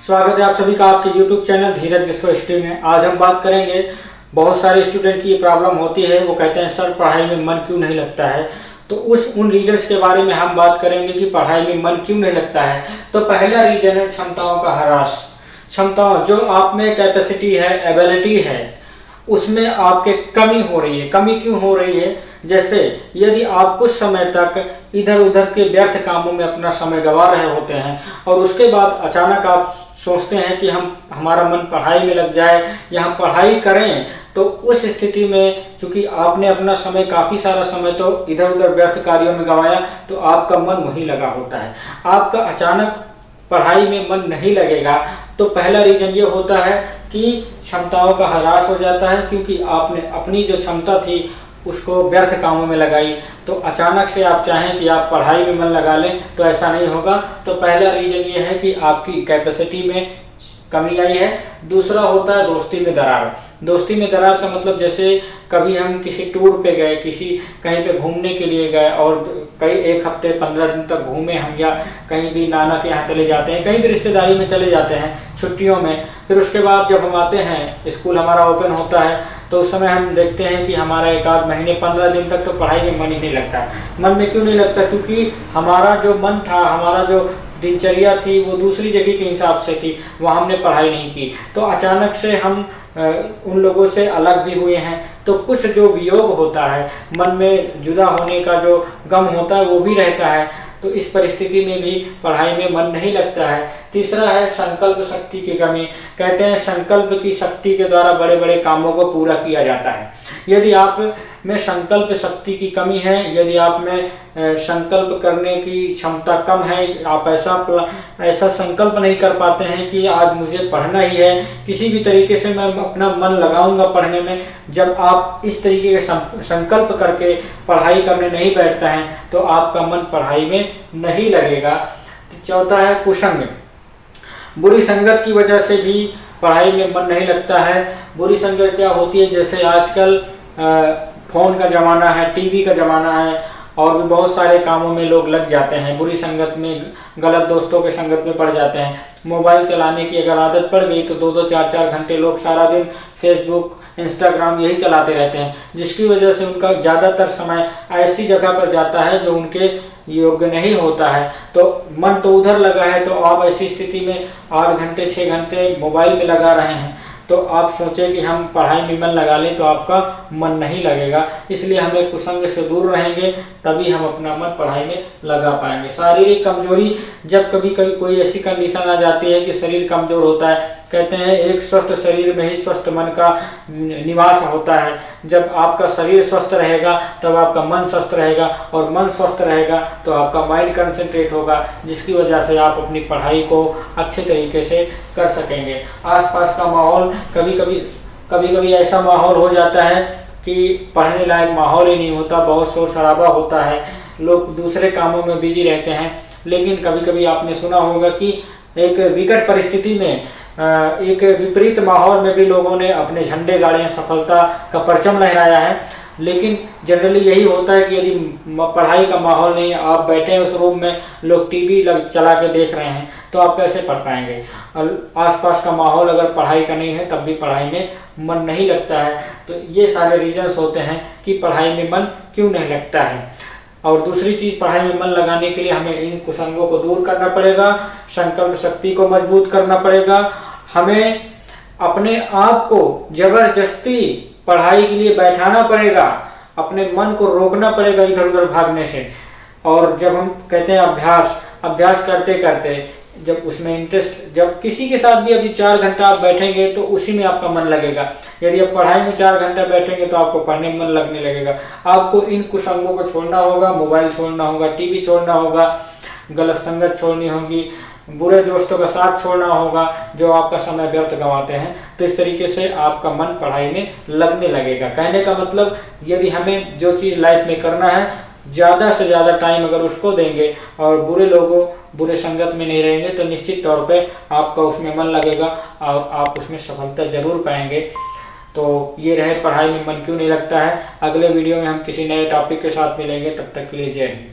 स्वागत है आप सभी का आपके YouTube चैनल धीरज विश्व स्ट्रीम में। आज हम बात करेंगे, बहुत सारे स्टूडेंट की ये प्रॉब्लम होती है, वो कहते हैं सर पढ़ाई में मन क्यों नहीं लगता है। तो उन रीजन्स के बारे में हम बात करेंगे कि पढ़ाई में मन क्यों नहीं लगता है। तो पहला रीजन है क्षमताओं का ह्रास। क्षमताओं, जो आप में कैपेसिटी है, एबिलिटी है, उसमें आपके कमी हो रही है। कमी क्यों हो रही है? जैसे यदि आप कुछ समय तक इधर उधर के व्यर्थ कामों में अपना समय गंवा रहे होते हैं और उसके बाद अचानक आप सोचते हैं कि हमारा मन पढ़ाई में लग जाए या हम पढ़ाई करें, तो उस स्थिति में चूंकि आपने अपना समय, काफ़ी सारा समय तो इधर उधर व्यर्थ कार्यों में गंवाया, तो आपका मन वहीं लगा होता है। आपका अचानक पढ़ाई में मन नहीं लगेगा। तो पहला रीजन ये होता है कि क्षमताओं का ह्रास हो जाता है, क्योंकि आपने अपनी जो क्षमता थी उसको व्यर्थ कामों में लगाई। तो अचानक से आप चाहें कि आप पढ़ाई में मन लगा लें तो ऐसा नहीं होगा। तो पहला रीजन ये है कि आपकी कैपेसिटी में कमी आई है। दूसरा होता है दोस्ती में दरार। दोस्ती में दरार का मतलब, जैसे कभी हम किसी टूर पे गए, कहीं पे घूमने के लिए गए और कई 1 हफ्ते 15 दिन तक घूमे हम, या कहीं भी नाना के यहाँ चले जाते हैं, कहीं भी रिश्तेदारी में चले जाते हैं छुट्टियों में। फिर उसके बाद जब हम आते हैं, स्कूल हमारा ओपन होता है, तो उस समय हम देखते हैं कि हमारा 1 महीने 15 दिन तक तो पढ़ाई में मन ही नहीं लगता। मन में क्यों नहीं लगता? क्योंकि हमारा जो मन था, हमारा जो दिनचर्या थी, वो दूसरी जगह के हिसाब से थी, वहाँ हमने पढ़ाई नहीं की। तो अचानक से हम उन लोगों से अलग भी हुए हैं, तो कुछ जो वियोग होता है, मन में जुदा होने का जो गम होता है वो भी रहता है। तो इस परिस्थिति में भी पढ़ाई में मन नहीं लगता है। तीसरा है संकल्प शक्ति की कमी। कहते हैं संकल्प की शक्ति के द्वारा बड़े बड़े कामों को पूरा किया जाता है। यदि आप में संकल्प शक्ति की कमी है, यदि आप में संकल्प करने की क्षमता कम है, आप ऐसा संकल्प नहीं कर पाते हैं कि आज मुझे पढ़ना ही है, किसी भी तरीके से मैं अपना मन लगाऊंगा पढ़ने में। जब आप इस तरीके के संकल्प करके पढ़ाई करने नहीं बैठते हैं तो आपका मन पढ़ाई में नहीं लगेगा। चौथा है कुसंग। बुरी संगत की वजह से भी पढ़ाई में मन नहीं लगता है। बुरी संगत क्या होती है? जैसे आजकल फोन का ज़माना है, टीवी का ज़माना है, और भी बहुत सारे कामों में लोग लग जाते हैं। बुरी संगत में, गलत दोस्तों के संगत में पड़ जाते हैं। मोबाइल चलाने की अगर आदत पड़ गई तो 2-2 4-4 घंटे लोग सारा दिन फेसबुक, इंस्टाग्राम यही चलाते रहते हैं, जिसकी वजह से उनका ज़्यादातर समय ऐसी जगह पर जाता है जो उनके योग्य नहीं होता है। तो मन तो उधर लगा है, तो आप ऐसी स्थिति में 8 घंटे 6 घंटे मोबाइल में लगा रहे हैं, तो आप सोचें कि हम पढ़ाई में मन लगा लें, तो आपका मन नहीं लगेगा। इसलिए हमें कुसंग से दूर रहेंगे, तभी हम अपना मन पढ़ाई में लगा पाएंगे। शारीरिक कमजोरी, जब कभी कोई ऐसी कंडीशन आ जाती है कि शरीर कमजोर होता है, कहते हैं एक स्वस्थ शरीर में ही स्वस्थ मन का निवास होता है। जब आपका शरीर स्वस्थ रहेगा तब आपका मन स्वस्थ रहेगा, और मन स्वस्थ रहेगा तो आपका माइंड कंसंट्रेट होगा, जिसकी वजह से आप अपनी पढ़ाई को अच्छे तरीके से कर सकेंगे। आसपास का माहौल, कभी कभी ऐसा माहौल हो जाता है कि पढ़ने लायक माहौल ही नहीं होता, बहुत शोर शराबा होता है, लोग दूसरे कामों में बिजी रहते हैं। लेकिन कभी कभी आपने सुना होगा कि एक विकट परिस्थिति में, एक विपरीत माहौल में भी लोगों ने अपने झंडे गाड़े हैं, सफलता का परचम लहराया है। लेकिन जनरली यही होता है कि यदि पढ़ाई का माहौल नहीं, आप बैठे हैं उस रूम में, लोग टीवी चला के देख रहे हैं, तो आप कैसे पढ़ पाएंगे? और आसपास का माहौल अगर पढ़ाई का नहीं है, तब भी पढ़ाई में मन नहीं लगता है। तो ये सारे रीजन्स होते हैं कि पढ़ाई में मन क्यों नहीं लगता है। और दूसरी चीज, पढ़ाई में मन लगाने के लिए हमें इन कुसंगों को दूर करना पड़ेगा, संकल्प शक्ति को मजबूत करना पड़ेगा। हमें अपने आप को जबरदस्ती पढ़ाई के लिए बैठाना पड़ेगा, अपने मन को रोकना पड़ेगा इधर उधर भागने से। और जब हम कहते हैं अभ्यास करते करते, जब उसमें इंटरेस्ट, जब किसी के साथ भी अभी 4 घंटा आप बैठेंगे तो उसी में आपका मन लगेगा। यदि आप पढ़ाई में 4 घंटा बैठेंगे तो आपको पढ़ने में मन लगने लगेगा। आपको इन कुसंगों को छोड़ना होगा, मोबाइल छोड़ना होगा, टीवी छोड़ना होगा, गलत संगत छोड़नी होगी, बुरे दोस्तों का साथ छोड़ना होगा जो आपका समय व्यर्थ गंवाते हैं। तो इस तरीके से आपका मन पढ़ाई में लगने लगेगा। कहने का मतलब, यदि हमें जो चीज़ लाइफ में करना है, ज़्यादा से ज़्यादा टाइम अगर उसको देंगे और बुरे संगत में नहीं रहेंगे, तो निश्चित तौर पे आपका उसमें मन लगेगा और आप उसमें सफलता जरूर पाएंगे। तो ये रहे पढ़ाई में मन क्यों नहीं लगता है। अगले वीडियो में हम किसी नए टॉपिक के साथ मिलेंगे, तब तक के लिए जय हिंद।